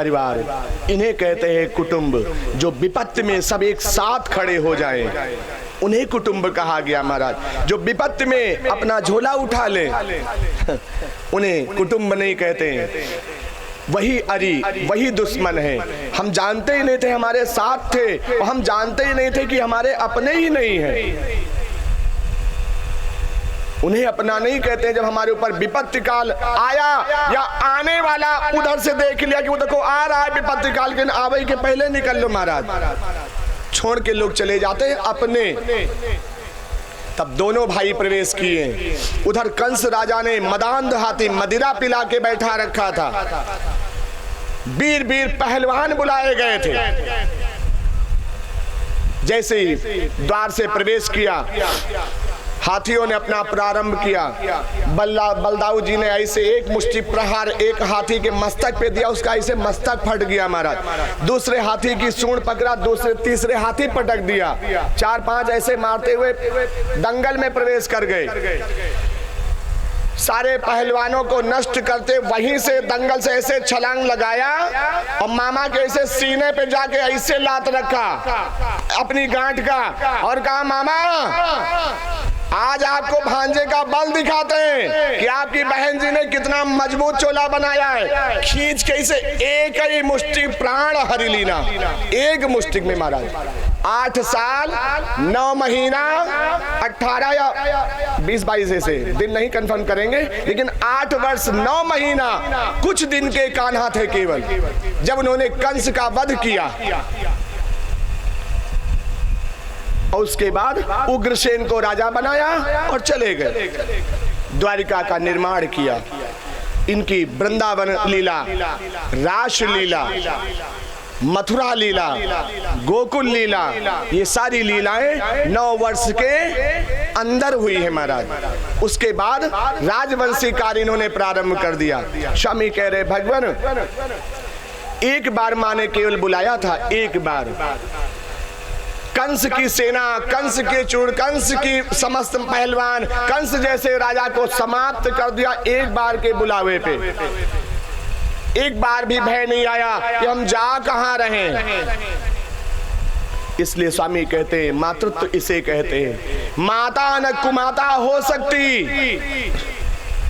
परिवार, इन्हें कहते हैं कुटुंब। जो विपत्ति में सब एक साथ खड़े हो जाएं, उन्हें कुटुंब कहा गया महाराज। जो विपत्ति में अपना झोला उठा ले, उन्हें कुटुंब नहीं कहते हैं। वही अरी, वही दुश्मन है। हम जानते ही नहीं थे हमारे साथ थे, और हम जानते ही नहीं थे कि हमारे अपने ही नहीं है। उन्हें अपना नहीं कहते। जब हमारे ऊपर विपत्ति काल आया या आने वाला, उधर से देख लिया कि वो देखो आ रहा है विपत्ति काल, के आवे के पहले निकल लो महाराज, छोड़ के लोग चले जाते हैं अपने। तब दोनों भाई प्रवेश किए। उधर कंस राजा ने मदांध हाथी मदिरा पिला के बैठा रखा था। वीर वीर पहलवान बुलाए गए थे। जैसे ही द्वार से प्रवेश किया, हाथियों ने अपना प्रारंभ किया। बलदाऊ जी ने ऐसे एक मुष्टि प्रहार एक हाथी के मस्तक पे दिया, उसका ऐसे मस्तक फट गया महाराज। दूसरे हाथी की सूंड पकड़ा, दूसरे तीसरे हाथी पटक दिया। 4-5 ऐसे मारते हुए दंगल में प्रवेश कर गए। सारे पहलवानों को नष्ट करते वहीं से दंगल से ऐसे छलांग लगाया, और मामा के ऐसे सीने पे जाके ऐसे लात रखा अपनी गांठ का, और कहा मामा आज आपको भांजे का बल दिखाते हैं कि आपकी बहन जी ने कितना मजबूत चोला बनाया है। खींच के इसे एक ही मुष्टि प्राण हरि लीना, एक मुष्टि में महाराज 8 साल 9 महीना 18 या 20-22 ऐसे दिन नहीं कंफर्म करेंगे, लेकिन 8 वर्ष 9 महीना कुछ दिन के कान्हा थे केवल, जब उन्होंने कंस का वध किया। और उसके बाद उग्रसेन को राजा बनाया और चले गए। द्वारिका का निर्माण किया। इनकी वृंदावन लीला, रास लीला, मथुरा लीला, गोकुल लीला, ये सारी लीलाएं 9 वर्ष के अंदर हुई है महाराज। उसके बाद राजवंशी कार्य इन्होंने प्रारंभ कर दिया। स्वामी कह रहे भगवान, एक बार मां ने केवल बुलाया था, एक बार। कंस की सेना, कंस के चूड़, कंस की समस्त पहलवान, कंस जैसे राजा को समाप्त कर दिया एक बार के बुलावे पे। एक बार भी भय नहीं आया कि हम जा कहां रहे। इसलिए स्वामी कहते हैं मातृत्व इसे कहते हैं। माता न कुमाता हो सकती,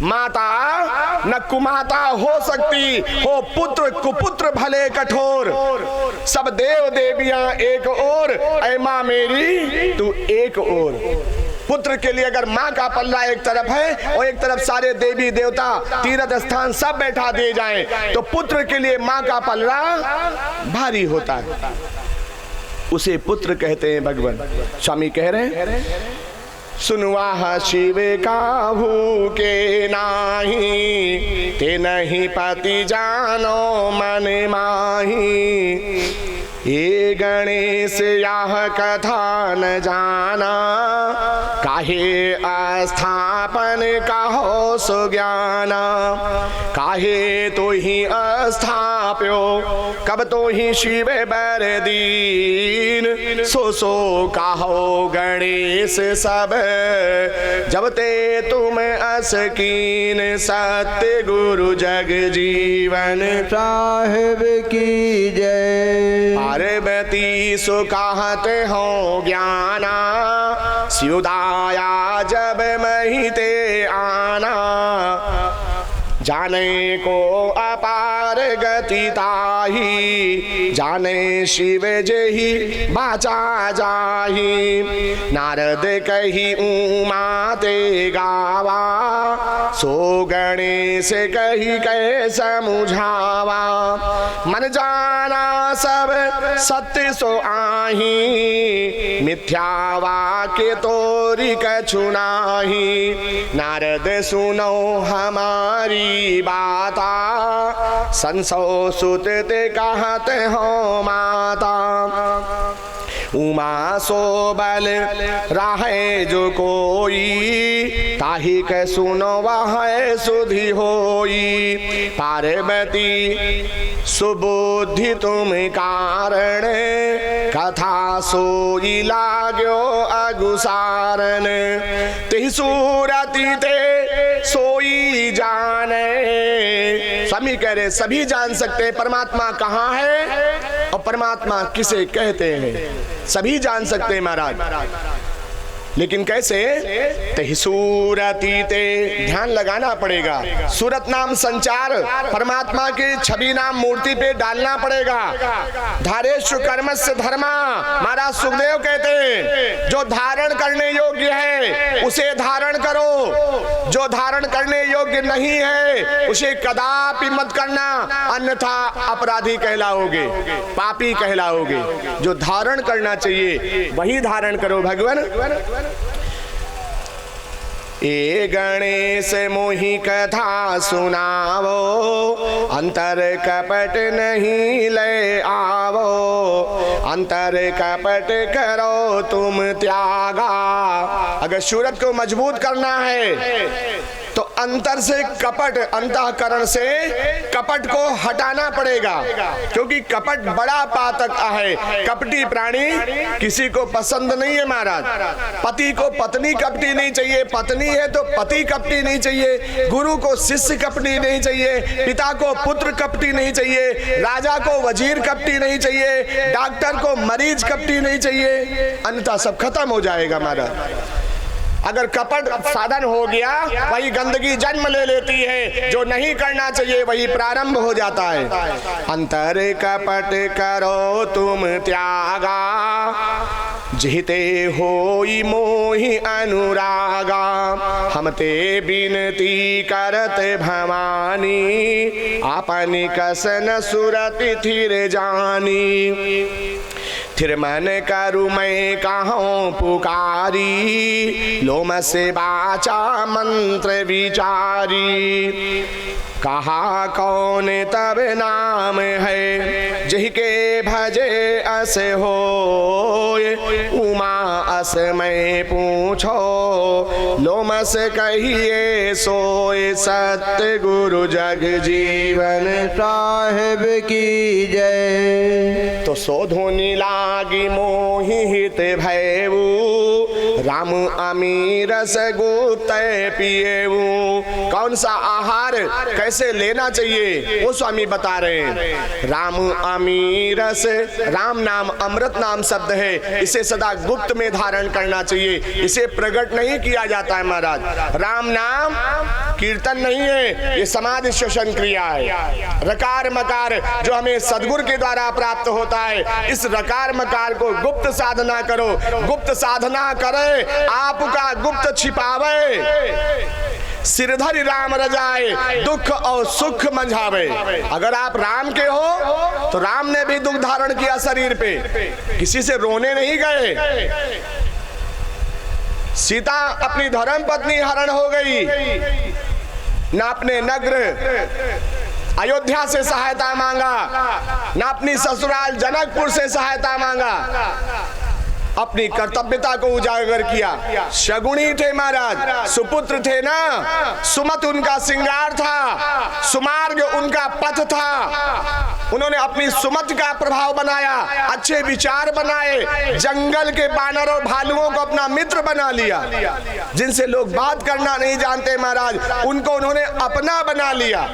माता न कुमाता हो सकती, हो पुत्र कुपुत्र भले कठोर, सब देव देवियां एक ओर, ऐ मां मेरी तू एक ओर। पुत्र के लिए अगर माँ का पल्ला एक तरफ है और एक तरफ सारे देवी देवता तीर्थ स्थान सब बैठा दिए जाएं, तो पुत्र के लिए माँ का पल्ला भारी होता है, उसे पुत्र कहते हैं भगवान। स्वामी कह रहे हैं सुनवाह शिव काहू के नाही, ते नहीं पति जानो मन माही। ये गणेश यह कथा न जाना, काहे अस्थापन कहो सुज्ञाना। काहे तो ही अस्थाप्यो कब तो ही शिव बर दीन, सो कहो गणेश सब जब ते तुम असकीन। सत्य गुरु जग जीवन साहिब की जय। पार्वती सो कहते हो ज्ञाना, सियुदाया जब महिते आना। जाने को अपार गति ताही, जाने शिव जही बाचा जाही। नारद कही उमा ते गावा, सो गणेश कही कैसे मुझावा। मन जाना सब सत्य सो आही, मिथ्या वाक्य तोरी कछु नाही। नारद सुनो हमारी बाता, संसो सुत ते कहते हो माता। उमा सो बल राहे जो कोई, ताही के सुनो वह सुधि होई। पार्वती सुबुद्धि तुम कारण, कथा सोई लाग्यो अगुसारन। ते सूरती ते सोई जाने। स्वामी कह रहे सभी जान सकते हैं परमात्मा कहाँ है और परमात्मा किसे कहते हैं, सभी जान सकते हैं महाराज। लेकिन कैसे? ते सूरती ते, ध्यान लगाना पड़ेगा। सूरत नाम संचार परमात्मा की छवि नाम मूर्ति पे डालना पड़ेगा। धारेषु कर्मस्य धर्मा, महाराज सुखदेव कहते हैं जो धारण करने योग्य है उसे धारण करो, जो धारण करने योग्य नहीं है उसे कदापि मत करना, अन्यथा अपराधी कहलाओगे, पापी कहलाओगे। जो धारण करना चाहिए वही धारण करो भगवान। ए गणेश मोहि कथा सुनावो, अंतर कपट नहीं ले आवो, अंतर कपट करो तुम त्यागा। अगर सूरत को मजबूत करना है तो अंतर से कपट, अंतःकरण से कपट को हटाना पड़ेगा, क्योंकि कपट बड़ा पातक है। कपटी प्राणी किसी को पसंद नहीं है महाराज। पति को पत्नी कपटी नहीं चाहिए, पत्नी है तो पति कपटी नहीं चाहिए, गुरु को शिष्य कपटी नहीं चाहिए, पिता को पुत्र कपटी नहीं चाहिए, राजा को वजीर कपटी नहीं चाहिए, डॉक्टर को मरीज कपटी नहीं चाहिए, अन्यथा सब खत्म हो जाएगा महाराज। अगर कपट साधन हो गया वही गंदगी जन्म ले लेती है, जो नहीं करना चाहिए वही प्रारंभ हो जाता है। अंतर कपट करो तुम त्यागा, जिते होई मोहि अनुरागा। हम ते बिनती करत भवानी, आपन कसन सुरति थिर जानी। थिर मन करु मैं कहूँ पुकारी, लोम से बाचा मंत्र विचारी। कहा कौन तब नाम है, जिहके भजे अस होय, उमा अस मैं पूछो, लोमस कहिए सोय। सत्य गुरु जग जीवन साहेब की जय। तो शोधोनी लागी मोहि हित भयऊ, राम अमीरस गुप्त पिएऊ। कौन सा आहार कैसे लेना चाहिए वो स्वामी बता रहे हैं। राम अमीरस, राम नाम अमृत नाम शब्द है, इसे सदा गुप्त में धारण करना चाहिए, इसे प्रकट नहीं किया जाता है महाराज। राम नाम कीर्तन नहीं है, ये समाधि श्वसन क्रिया है। रकार मकार जो हमें सदगुरु के द्वारा प्राप्त होता है, इस रकार मकार को गुप्त साधना करो। गुप्त साधना करे आपका गुप्त छिपावे, सिरधरि राम रजाए, दुख और सुख मंझावे। अगर आप राम के हो तो राम ने भी दुख धारण किया शरीर पे, किसी से रोने नहीं गए। सीता अपनी धर्म पत्नी हरण हो गई, न अपने नगर अयोध्या से सहायता मांगा, न अपनी ससुराल जनकपुर से सहायता मांगा, अपनी कर्तव्यता को उजागर किया। शगुनी थे महाराज, सुपुत्र थे ना, सुमत उनका श्रृंगार था, सुमार्ग उनका पथ था। उन्होंने अपनी सुमत का प्रभाव बनाया, अच्छे विचार बनाए, जंगल के बानर और भालुओं को अपना मित्र बना लिया। जिनसे लोग बात करना नहीं जानते महाराज, उनको उन्होंने अपना बना लिया,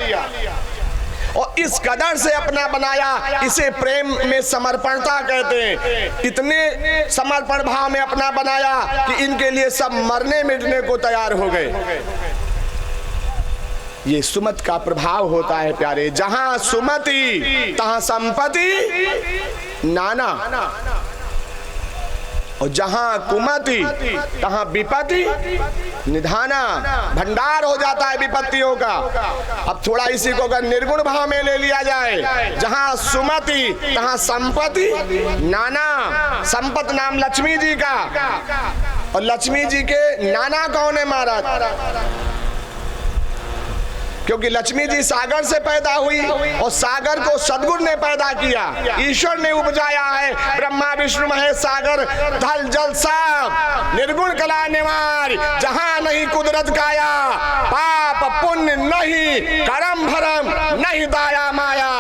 और इस कदर से अपना बनाया, इसे प्रेम में समर्पणता कहते हैं। इतने समर्पण भाव में अपना बनाया कि इनके लिए सब मरने मिटने को तैयार हो गए। ये सुमत का प्रभाव होता है प्यारे। जहां सुमति तहां संपत्ति नाना, और जहां कुमति तहां विपत्ति निधाना। भंडार हो जाता है विपत्तियों का। अब थोड़ा इसी को अगर निर्गुण भाव में ले लिया जाए, जहां सुमति तहां संपत्ति नाना। संपत नाम लक्ष्मी जी का, और लक्ष्मी जी के नाना कौन है महाराज? क्योंकि लक्ष्मी जी सागर से पैदा हुई और सागर को सदगुरु ने पैदा किया, ईश्वर ने उपजाया है। ब्रह्मा विष्णु महेश सागर थल जल सब निर्गुण कला निवार। जहां नहीं कुदरत काया, पाप पुण्य नहीं, करम भरम नहीं, दाया माया,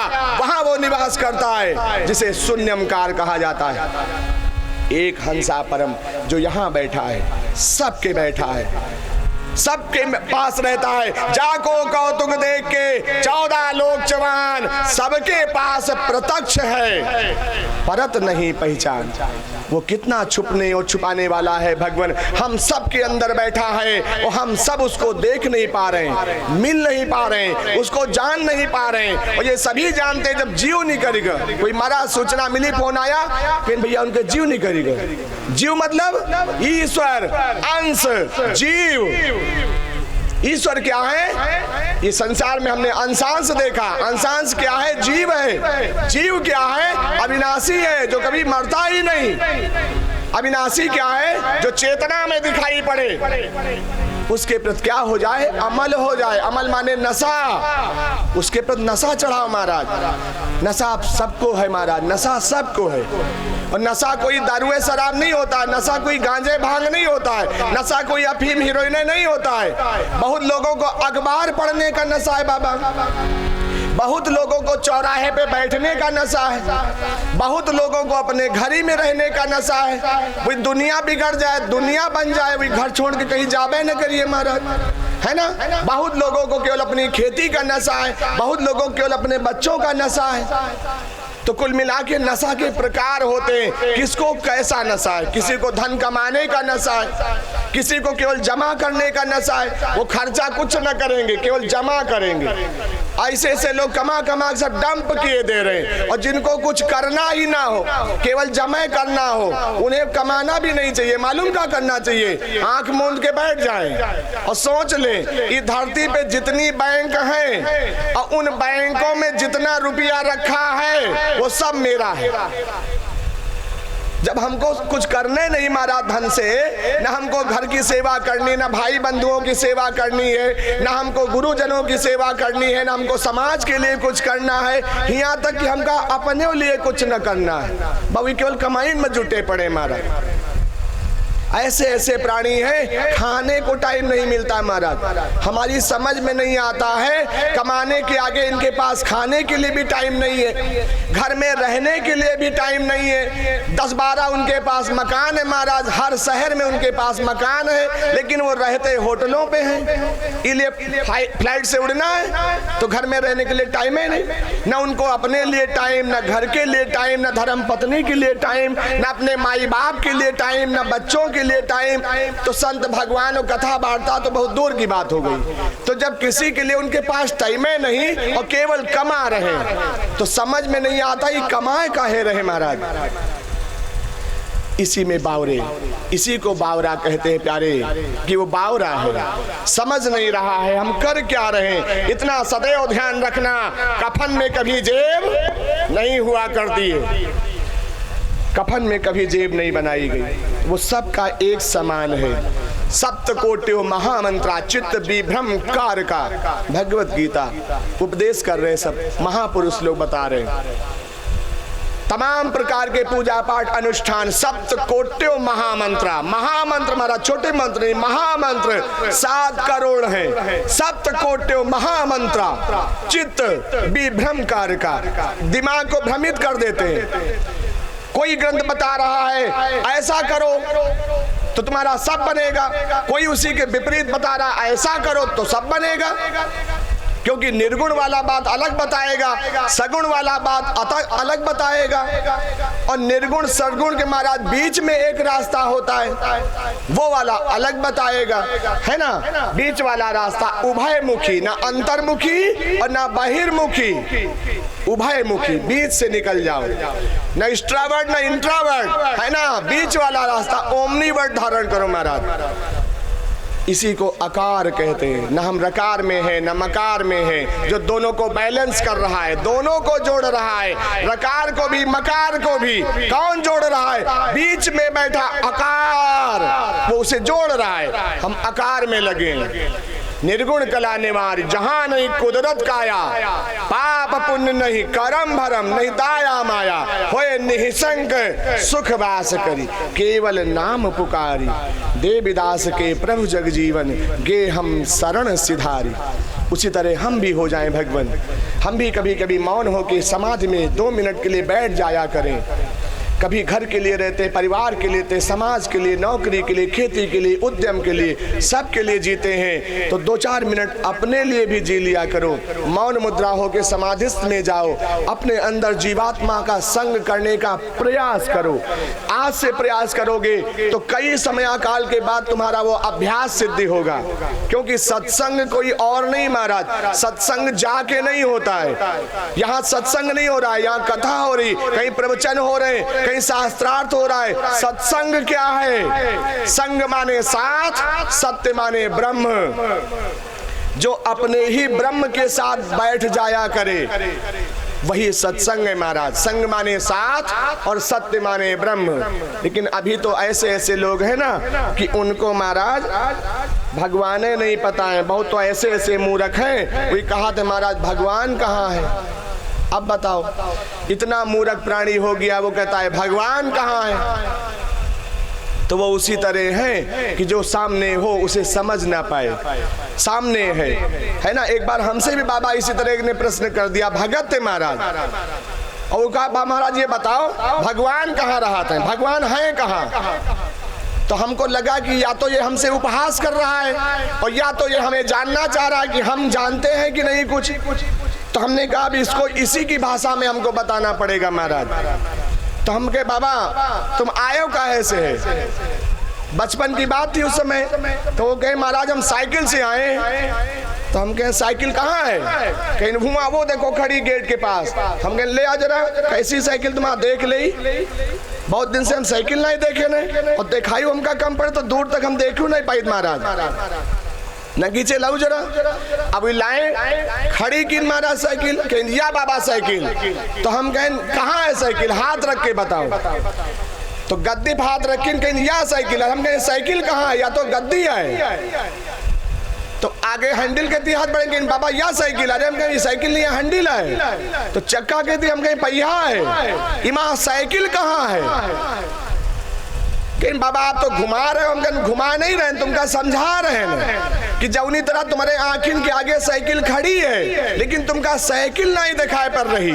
वहां वो निवास करता है, जिसे शून्यमकार कहा जाता है। एक हंसा परम जो यहाँ बैठा है, सबके बैठा है। सबके पास रहता है। जाको कौतुक देख के 14 लोक जवान, सबके पास प्रत्यक्ष है परत नहीं पहचान। वो कितना छुपने और छुपाने वाला है भगवान, हम सब के अंदर बैठा है और हम सब उसको देख नहीं पा रहे हैं, मिल नहीं पा रहे हैं, उसको जान नहीं पा रहे हैं। और ये सभी जानते हैं जब जीव नहीं करेगा, कोई मरा सूचना मिली, फोन आया फिर भैया उनके जीव नहीं करेगा। जीव मतलब ईश्वर, अंश, जीव। ईश्वर क्या है? ये संसार में हमने अंशांश देखा, अंशांश क्या है? जीव है। जीव क्या है? अविनाशी है, जो कभी मरता ही नहीं। अविनाशी क्या है? जो चेतना में दिखाई पड़े, उसके प्रति क्या हो जाए? अमल हो जाए। अमल माने नशा, उसके प्रति नशा चढ़ाओ महाराज। नशा सबको है महाराज, नशा सबको है। और नशा कोई दारुए शराब नहीं होता है, नशा कोई गांजे भांग नहीं होता है, नशा कोई अफीम हीरोइन नहीं होता है। बहुत लोगों को अखबार पढ़ने का नशा है बाबा, बहुत लोगों को चौराहे पे बैठने का नशा है, बहुत लोगों को अपने घर ही में रहने का नशा है। वही दुनिया बिगड़ जाए, दुनिया बन जाए, वही घर छोड़ के कहीं जाबे न करिए महाराज, है ना। बहुत लोगों को केवल अपनी खेती का नशा है, बहुत लोगों को केवल अपने बच्चों का नशा है। तो कुल मिला के नशा के प्रकार होते हैं, किसको कैसा नशा है। किसी को धन कमाने का नशा है, किसी को केवल जमा करने का नशा है, वो खर्चा कुछ न करेंगे, केवल जमा करेंगे। ऐसे ऐसे लोग कमा कमा सब डंप किए दे रहे हैं। और जिनको कुछ करना ही ना हो, केवल जमा करना हो, उन्हें कमाना भी नहीं चाहिए। मालूम क्या करना चाहिए? आंख मूंद के बैठ जाएं और सोच लें इस धरती पे जितनी बैंक हैं और उन बैंकों में जितना रुपया रखा है वो सब मेरा है। जब हमको कुछ करने नहीं मारा धन से, ना हमको घर की सेवा करनी, ना भाई बंधुओं की सेवा करनी है, ना हमको गुरुजनों की सेवा करनी है, ना हमको समाज के लिए कुछ करना है, यहाँ तक कि हमका अपने लिए कुछ न करना है। बाबू केवल कमाई में जुटे पड़े मारा। ऐसे ऐसे प्राणी हैं, खाने को टाइम नहीं मिलता महाराज। हमारी समझ में नहीं आता है, कमाने के आगे इनके पास खाने के लिए भी टाइम नहीं है, घर में रहने के लिए भी टाइम नहीं है। 10-12 उनके पास मकान है महाराज, हर शहर में उनके पास मकान है, लेकिन वो रहते होटलों पे हैं। इसलिए फ्लाइट से उड़ना है तो घर में रहने के लिए टाइम है नहीं, ना उनको अपने लिए टाइम, ना घर के लिए टाइम, ना धर्म पत्नी के लिए टाइम, ना अपने माई बाप के लिए टाइम, ना बच्चों के लिए टाइम। तो संत भगवान और कथा वार्ता तो बहुत दूर की बात हो गई। तो जब किसी के लिए उनके पास टाइम है नहीं और केवल कमा रहे, तो समझ में नहीं आता ये कमाए काहे रहे महाराज। इसी में बावरे, इसी को बावरा कहते हैं प्यारे, कि वो बावरा है, समझ नहीं रहा है हम कर क्या रहे। इतना सदैव ध्यान रखना, कफन में कभी जेब नहीं हुआ करती है, कफन में कभी जेब नहीं बनाई गई, वो सब का एक समान है। सप्तकोट्यो महामंत्रा चित्त विभ्रम कार का भगवत गीता उपदेश कर रहे, सब महापुरुष लोग बता रहे। तमाम प्रकार के पूजा पाठ अनुष्ठान, सप्तकोट्यो महामंत्रा, महामंत्र हमारा छोटे मंत्र नहीं, महामंत्र 7 करोड़ है। सप्तकोट्यो महामंत्रा चित्त विभ्रम कार का, दिमाग को भ्रमित कर देते हैं। कोई ग्रंथ बता रहा है ऐसा करो तो तुम्हारा सब बनेगा, कोई उसी के विपरीत बता रहा है ऐसा करो तो सब बनेगा। क्योंकि निर्गुण वाला बात अलग बताएगा, सगुण वाला बात अलग बताएगा, और निर्गुण सदगुण के महाराज बीच में एक रास्ता होता है, वो वाला अलग बताएगा, है ना। बीच वाला रास्ता उभयमुखी, ना अंतर्मुखी और ना बहिर्मुखी, उभयमुखी, बीच से निकल जाओ, ना एक्सट्रावर्ट ना इंट्रावर्ट, है ना। बीच वाला रास्ता ओमनीवर्ट धारण करो महाराज। इसी को आकार कहते हैं। न हम रकार में है न मकार में है, जो दोनों को बैलेंस कर रहा है, दोनों को जोड़ रहा है, रकार को भी मकार को भी। कौन जोड़ रहा है? बीच में बैठा आकार, वो उसे जोड़ रहा है। हम आकार में लगे। निर्गुण कला निवार, जहां नहीं कुदरत काया, पाप पुण्य नहीं करम भरम, नहीं दाया माया, होए निःशंक सुख वास करी, केवल नाम पुकारी, देविदास के प्रभु जग जीवन, गे हम शरण सिधारी। उसी तरह हम भी हो जाएं भगवान, हम भी कभी कभी मौन होकर समाधि में 2 मिनट के लिए बैठ जाया करें। कभी घर के लिए रहते, परिवार के लिए रहते, समाज के लिए, नौकरी के लिए, खेती के लिए, उद्यम के लिए, सब के लिए जीते हैं। तो 2-4 मिनट अपने लिए भी जी लिया करो। मौन मुद्रा होकर समाधिस्थ में जाओ, अपने अंदर जीवात्मा का संग करने का प्रयास करो। आज से प्रयास करोगे तो कई समय काल के बाद तुम्हारा वो अभ्यास सिद्धि होगा। क्योंकि सत्संग कोई और नहीं महाराज, सत्संग जाके नहीं होता है। यहाँ सत्संग नहीं हो रहा है, यहाँ कथा हो रही, कहीं प्रवचन हो रहे, कहीं शास्त्रार्थ हो रहा है। सत्संग क्या है? संग माने साथ, सत्य माने ब्रह्म। जो अपने ही ब्रह्म के साथ बैठ जाया करे वही सत्संग है महाराज। संग माने साथ और सत्य माने ब्रह्म। लेकिन अभी तो ऐसे ऐसे लोग हैं ना कि उनको महाराज भगवान नहीं पता है। बहुत तो ऐसे ऐसे मूर्ख हैं, वही कहा थे महाराज भगवान कहाँ है। अब बताओ, इतना मूर्ख प्राणी हो गया, वो कहता है भगवान कहाँ है। तो वो उसी तरह है कि जो सामने हो उसे समझ ना पाए। सामने है ना। एक बार हमसे भी बाबा इसी तरह ने प्रश्न कर दिया, भगत थे महाराज, और वो कहा महाराज ये बताओ भगवान कहाँ रहा था, भगवान है कहाँ। तो हमको लगा कि या तो ये हमसे उपहास कर रहा है और या तो ये हमें जानना चाह रहा है कि हम जानते हैं कि नहीं कुछ। तो हमने कहा भी इसको इसी की भाषा में हमको बताना पड़ेगा महाराज। तो हम कहे बाबा तुम आयो काहे से है? बचपन की बात थी उस समय। तो वो कहे महाराज हम साइकिल से आए। तो हम कहे साइकिल कहाँ है? कहीं घुमा, वो देखो खड़ी गेट के पास। हम कहे ले आ जरा, कैसी साइकिल तुम्हारा देख ली, बहुत दिन से हम साइकिल नहीं देखे नहीं, और दिखाई हमका कम पड़े तो दूर तक हम देखू नहीं पाई महाराज। नगीचे लाऊ जरा। अब लाए, खड़ी किन महाराज साइकिल, कहें या बाबा साइकिल। तो हम कहें कहाँ है साइकिल, हाथ रख के बताओ। तो गद्दी पे हाथ रखी, कहें या साइकिल। हम कहें साइकिल कहाँ है, या तो गद्दी है। तो आगे हैंडल कहती हाथ बढ़ेंगे, बाबा या साइकिल। अरे हम कहें साइकिल नहीं है, हैंडल है। तो चक्का कहती, हम कहें पहिया है। इमा साइकिल कहाँ है? लेकिन बाबा आप तो घुमा रहे हो। हम कहें घुमा नहीं रहे, तुमका समझा रहे हैं कि जौनी तरह तुम्हारे आंखिन के आगे साइकिल खड़ी है, लेकिन तुमका साइकिल नहीं दिखाई पड़ रही,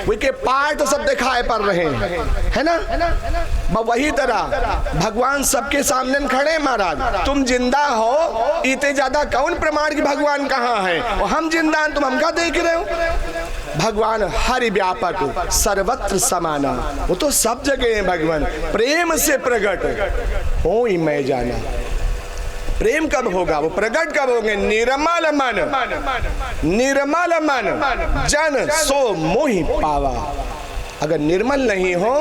वे के पार्ट सब दिखाई पड़ रहे हैं, है ना। वही तरह भगवान सबके सामने खड़े महाराज। तुम जिंदा हो, इतने ज्यादा कौन प्रमाण कि भगवान कहाँ है? और हम जिंदा, तुम हमका देख रहे हो। भगवान हरि व्यापक सर्वत्र समाना, वो तो सब जगह है भगवान। प्रेम से प्रकट हो ही मैं जाना। प्रेम कब होगा, वो प्रकट कब होंगे? निर्मल मन, निर्मल मन जन सो मोहि पावा। अगर निर्मल नहीं हो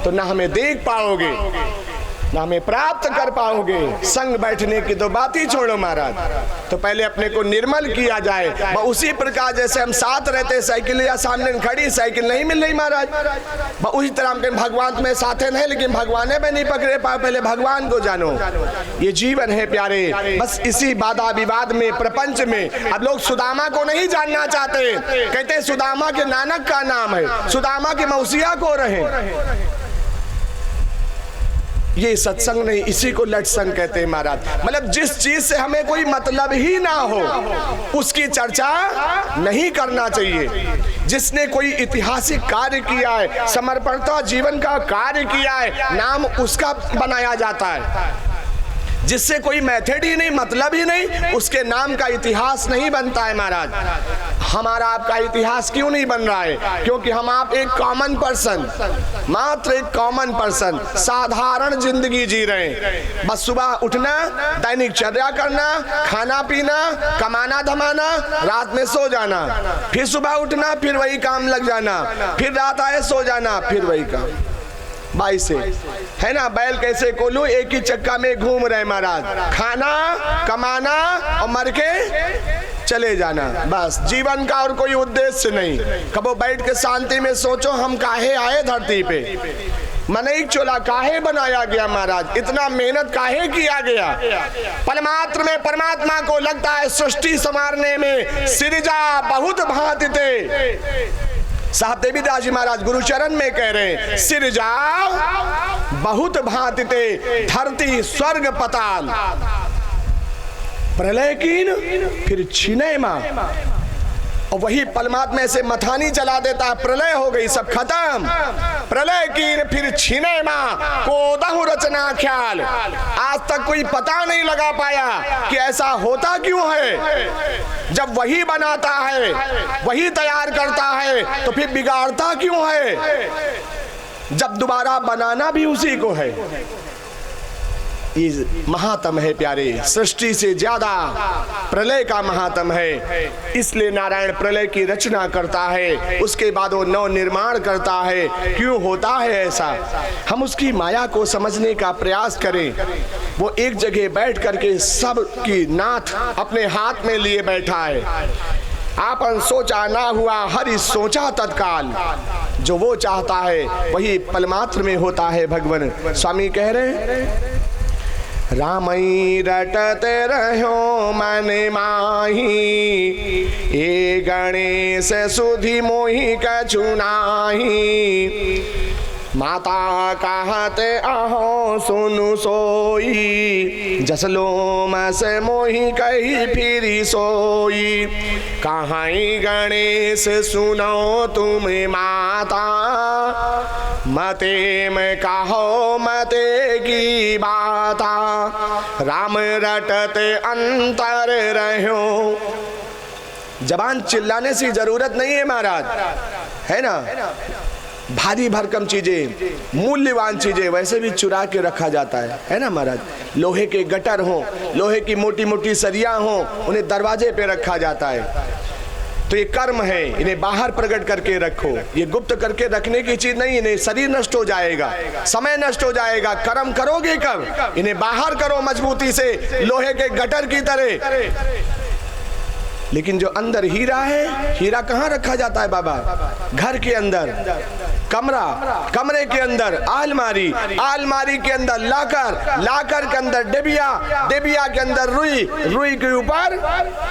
तो ना हमें देख पाओगे, ना हमें प्राप्त कर पाओगे। संग बैठने की तो बात ही छोड़ो महाराज। तो पहले अपने को निर्मल किया जाए। उसी प्रकार जैसे हम साथ रहते, साइकिल या सामने खड़ी, साइकिल नहीं मिल रही महाराज, उसी तरह हम भगवान में साथे नहीं, लेकिन भगवान में नहीं पकड़े पाओ। पहले भगवान को जानो। ये जीवन है प्यारे, बस इसी वादा विवाद में, प्रपंच में। अब लोग सुदामा को नहीं जानना चाहते, कहते सुदामा के नानक का नाम है, सुदामा के मौसिया को रहे। ये सत्संग नहीं, इसी को लटसंग कहते हैं महाराज। मतलब जिस चीज से हमें कोई मतलब ही ना हो उसकी चर्चा नहीं करना चाहिए। जिसने कोई ऐतिहासिक कार्य किया है, समर्पणता जीवन का कार्य किया है, नाम उसका बनाया जाता है। जिससे कोई मेथड ही नहीं, मतलब ही नहीं, उसके नाम का इतिहास नहीं बनता है महाराज। हमारा आपका इतिहास क्यों नहीं बन रहा है? क्योंकि हम आप एक कॉमन पर्सन, मात्र एक कॉमन पर्सन, साधारण जिंदगी जी रहे हैं। बस सुबह उठना, दैनिक चर्या करना, खाना पीना, कमाना धमाना, रात में सो जाना, फिर सुबह उठना, फिर वही काम लग जाना, फिर रात आए सो जाना, फिर वही काम। बाई से है ना, बैल कैसे कोलू, एक ही चक्का में घूम रहे महाराज। खाना, कमाना और मर के चले जाना, बस जीवन का और कोई उद्देश्य नहीं। कबो बैठ के शांति में सोचो हम काहे आए धरती पे, मनई चोला काहे बनाया गया महाराज, इतना मेहनत काहे किया गया। परमात्मा में परमात्मा को लगता है सृष्टि संवारने में सिरजा बहुत भांति थे। साहब देवीदास जी महाराज गुरुचरण में कह रहे हैं, सिरजा बहुत भांति थे, धरती स्वर्ग पताल, प्रलय कीन फिर छिने मां। और वही परमात्मा से मथानी चला देता है, प्रलय हो गई, सब खत्म। प्रलय की फिर छीने माँ को दहु रचना ख्याल। आज तक कोई पता नहीं लगा पाया कि ऐसा होता क्यों है। जब वही बनाता है, वही तैयार करता है, तो फिर बिगाड़ता क्यों है, जब दोबारा बनाना भी उसी को है। ये महात्म है प्यारे, सृष्टि से ज्यादा प्रलय का महात्म है। इसलिए नारायण प्रलय की रचना करता है, उसके बाद वो नव निर्माण करता है। क्यों होता है ऐसा, हम उसकी माया को समझने का प्रयास करें। वो एक जगह बैठ करके सब की नाथ अपने हाथ में लिए बैठा है। आपन सोचा ना हुआ, हरि सोचा तत्काल। जो वो चाहता है वही पलमात्र में होता है। भगवान स्वामी कह रहे, रामई रटते रहो मन माही, ए गणेश सुधि मोहि कछु नाही। माता कहते आहो सुनु सोई, जसलोम से मोहि कही फिरी सोई। कहाँ गणेश सुनो तुम माता, मते में कहो मते की बाता। राम रटते अंतर रहो। जबान चिल्लाने से जरूरत नहीं है महाराज, है ना। भारी भरकम चीजें, मूल्यवान चीजें वैसे भी चुरा के रखा जाता है ना महाराज। लोहे के गटर हो, लोहे की मोटी मोटी सरिया हो, उन्हें दरवाजे पे रखा जाता है। तो ये कर्म है, इन्हें बाहर प्रकट करके रखो। ये गुप्त करके रखने की चीज नहीं, इन्हें शरीर नष्ट हो जाएगा, समय नष्ट हो जाएगा। कर्म करोगे कब, इन्हें बाहर करो मजबूती से, लोहे के गटर की तरह। लेकिन जो अंदर हीरा है, हीरा कहाँ रखा जाता है बाबा, घर के अंदर। कमरा, कमरे के अंदर आलमारी, आलमारी के अंदर लाकर, लाकर के अंदर डिबिया, डिबिया के अंदर रुई, रुई के ऊपर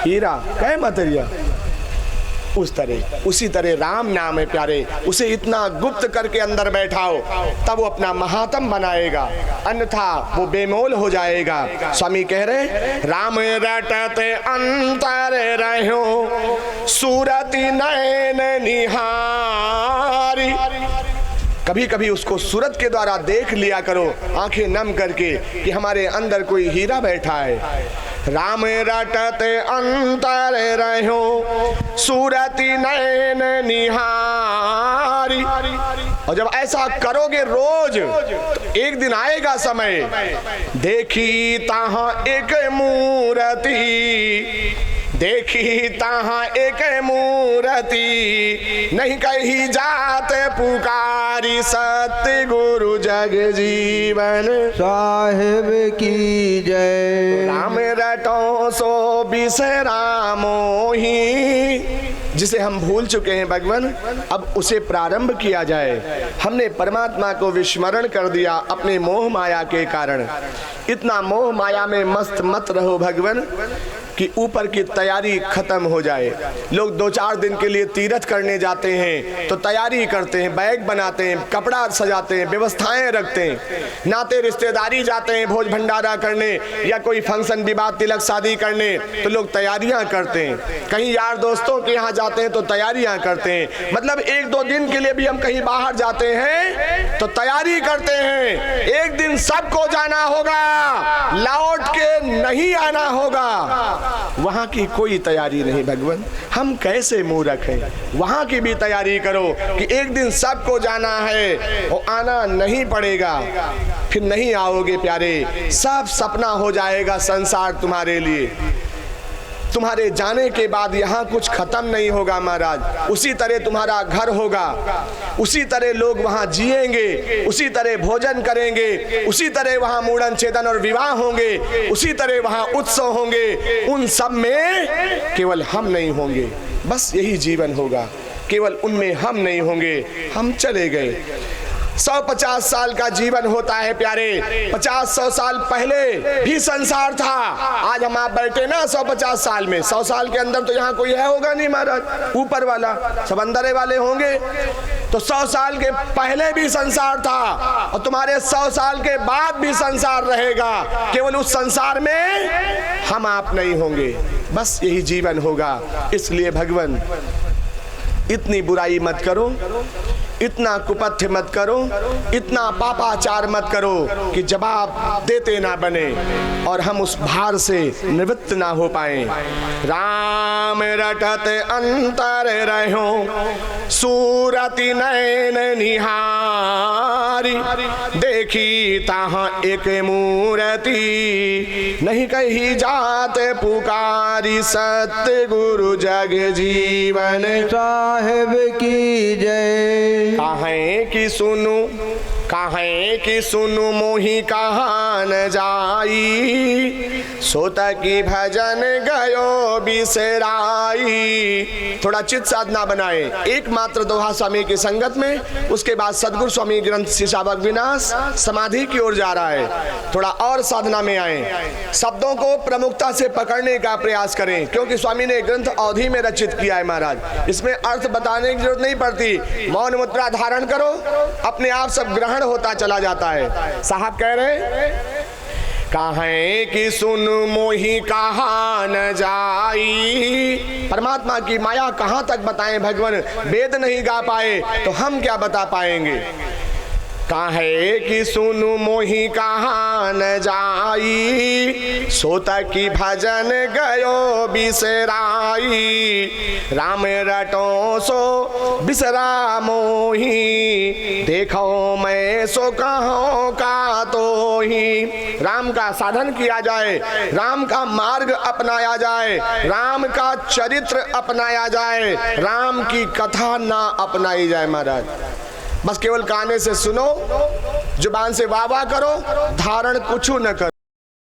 हीरा। कहे मतरिया उस तरह, उसी तरह राम नाम है प्यारे, उसे इतना गुप्त करके अंदर बैठाओ, तब वो अपना महात्म बनाएगा, अन्यथा वो बेमोल हो जाएगा। स्वामी कह रहे, राम रटते अंतर रहो, सूरति नयन निहारी। कभी कभी उसको सूरत के द्वारा देख लिया करो, आंखें नम करके, कि हमारे अंदर कोई हीरा बैठा है। राम रटते अंतर रहो, सूरति नयन निहारी। और जब ऐसा करोगे रोज, तो एक दिन आएगा समय, देखी ताहा एक मूर्ति, देखी ताहा एक मूर्ति, नहीं कही जात पुकारी, सत्य गुरु जग जीवन साहिब की जय। राम रटो सो बिसरामो ही। जिसे हम भूल चुके हैं भगवान, अब उसे प्रारंभ किया जाए। हमने परमात्मा को विस्मरण कर दिया अपने मोह माया के कारण। इतना मोह माया में मस्त मत रहो भगवान कि ऊपर की तैयारी खत्म हो जाए। लोग 2-4 दिन के लिए तीर्थ करने जाते हैं तो तैयारी करते हैं, बैग बनाते हैं, कपड़ा सजाते हैं, व्यवस्थाएं रखते हैं। नाते रिश्तेदारी जाते हैं भोज भंडारा करने या कोई फंक्शन, विवाह, तिलक, शादी करने, तो लोग तैयारियां करते हैं। कहीं यार दोस्तों के यहाँ जाते हैं तो तैयारियां करते हैं। मतलब 1-2 दिन के लिए भी हम कहीं बाहर जाते हैं तो तैयारी करते हैं। एक दिन सबको जाना होगा, लौट के नहीं आना होगा। वहां की कोई तैयारी नहीं भगवान, हम कैसे मूर्ख हैं। वहां की भी तैयारी करो कि एक दिन सबको जाना है, वो आना नहीं पड़ेगा, फिर नहीं आओगे प्यारे, सब सपना हो जाएगा संसार तुम्हारे लिए। तुम्हारे जाने के बाद यहाँ कुछ खत्म नहीं होगा महाराज। उसी तरह तुम्हारा घर होगा, उसी तरह लोग वहाँ जिएंगे, उसी तरह भोजन करेंगे, उसी तरह वहाँ मूड़न छेदन और विवाह होंगे, उसी तरह वहाँ उत्सव होंगे। उन सब में केवल हम नहीं होंगे, बस यही जीवन होगा। केवल उनमें हम नहीं होंगे, हम चले गए। 150 साल का जीवन होता है प्यारे। 50-100 साल पहले भी संसार था। आज हम आप बैठे ना 150 साल में, 100 साल के अंदर तो यहाँ कोई है होगा नहीं महाराज, ऊपर वाला सब अंदर वाले होंगे। तो 100 साल के पहले भी संसार था और तुम्हारे 100 साल के बाद भी संसार रहेगा, केवल उस संसार में हम आप नहीं होंगे, बस यही जीवन होगा। इसलिए भगवान इतनी बुराई मत करो, इतना कुपथ्य मत करो, इतना पापाचार मत करो कि जवाब देते ना बने और हम उस भार से निवृत्त ना हो पाए। राम रटत अंतर रहो सूरति नयन निहारी, देखी ताहाँ एक मूर्ति नहीं कही जात पुकारी, सत्य गुरु जग जीवन साहेब की जय। काहे कि सुनु मोहि कहा न जाई, सोत की भजन गयो बिसराई। थोड़ा चित्त साधना बनाए, एकमात्र दोहा स्वामी की संगत में, उसके बाद सदगुरु स्वामी ग्रंथ शिशावक विनाश समाधि की ओर जा रहा है। थोड़ा और साधना में आए, शब्दों को प्रमुखता से पकड़ने का प्रयास करें, क्योंकि स्वामी ने ग्रंथ अवधि में रचित किया है महाराज, इसमें अर्थ बताने की जरूरत नहीं पड़ती। मौन मुद्रा धारण करो, अपने आप सब ग्रहण होता चला जाता है। साहब कह रहे काहे कि सुन मोहि कहा न जाई, परमात्मा की माया कहाँ तक बताएं भगवान, वेद नहीं गा पाए तो हम क्या बता पाएंगे। काहे कि सुनु मोहि कहा न जाई, सोत की भजन गयो बिसराई, राम रटो सो बिसरा मोही, देखो मैं सो कहो का तो ही। राम का साधन किया जाए, राम का मार्ग अपनाया जाए, राम का चरित्र अपनाया जाए, राम की कथा ना अपनाई जाए महाराज। बस केवल काने से सुनो, जुबान से वाह वाह करो, धारण कुछ न करो।